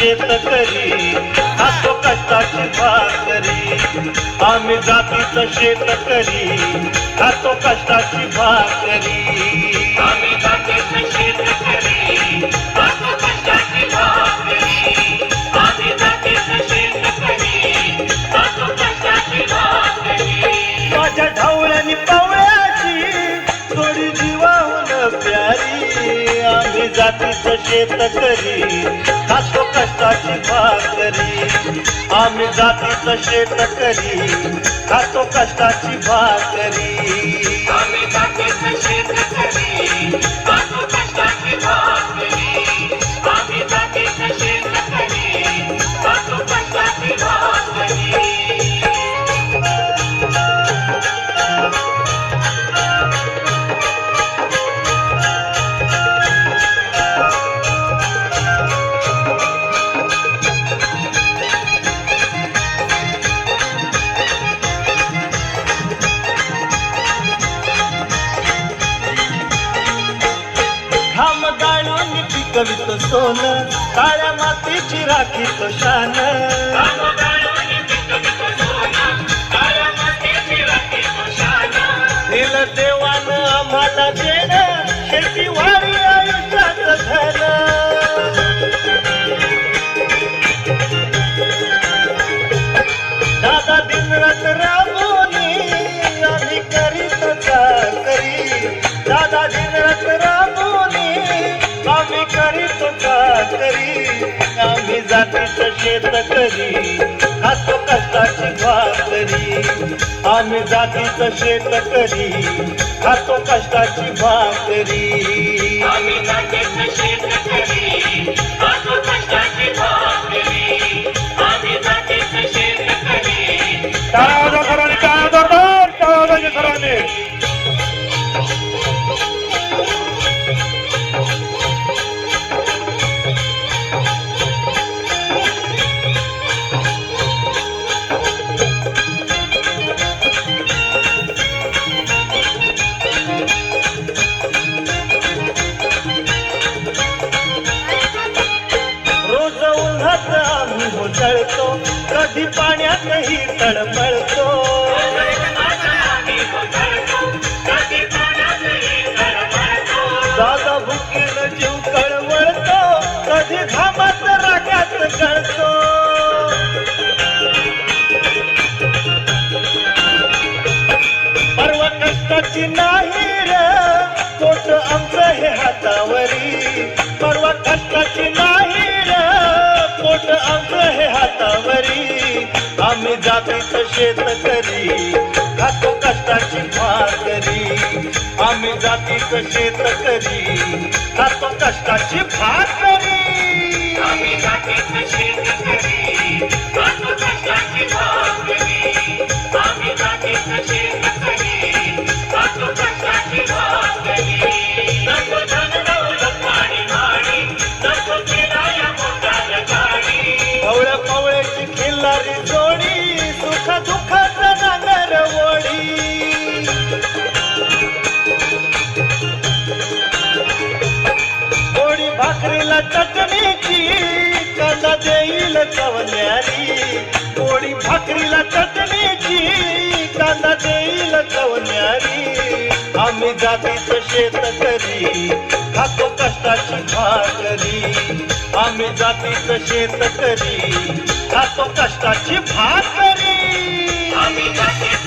शेतकरी खातो कष्टाची भाकरी. आम्ही जातीचं शेतकरी खातो कष्टाची भाकरी. आम्ही जातीचं शेतकरी खातो कष्टाची भाकरी. आम्ही जातीचं शेतकरी खातो कष्टाची भाकरी. माझ्या ढवळ्यानी पवळ्याची थोडी जीवाहून प्यारी. आम्ही जातीचं शेतकरी खातो कष्टाची भाकरी. आम्ही जातीचं शेतकरी खातो कष्टाची भाकरी. आम्ही जातीचं शेतकरी खातो कष्टाची भाकरी. आम्ही जातीचं शेतकरी खातो कष्टाची भाकरी. घाम गाळून पिकवितो सोनं काळ्या मातीची राखीतो शान. दिलं देवानं आम्हाला देणं शेतीवाडी आयुष्याचं धन. दादा दिनरात राबवणी आम्ही करीत चाकरी. दादा दिनरात राबवणी आम्ही करीत चाकरी. आम्ही जातीचं शेतकरी खातो कष्टाची भाकरी. आम्ही जातीचं शेतकरी खातो कष्टाची भाकरी. आम्ही जातीचं शेतकरी खातो कष्टाची भाकरी. आम्ही जातीचं शेतकरी. टाळा सरांनी टाळा जोरदार टाळा सरांनी. रोज उन्हात आम्ही होतळतो कधी पाण्यातही तळमळतो. दादा भुकेनं जीव कळवळतो कधी घामात रागात गळतो. पर्व कष्टाची नाही रे पोट आमचं हे हातावरी. पर्व कष्टाची नाही रे पोट आमचं हे हातावरी. आम्ही जातीचं शेतकरी खातो कष्टाची भाकरी. आम्ही जातीचं शेतकरी खातो कष्टाची भाकरी. आम्ही जातीचं शेतकरी खातो कष्टाची भाकरी. आम्ही जातीचं शेतकरी खातो कष्टाची भाकरी. नको धन दौलत आणि गाडी, नको केलाया मोठ्या गाडी. पवळ्या पवळ्याची खिल्लारी जोडी सुख दुःखाचं नांगर वडी. पोळी भाकरीला चटणीची कांदा देईल कवन्यारी. पोळी भाकरीला चटणीची कांदा देईल कवन्यारी. आम्ही जातीचं शेतकरी खातो कष्टाची भाकरी. आम्ही जातीचं शेतकरी खातो कष्टाची भाकरी. आम्ही जातीचं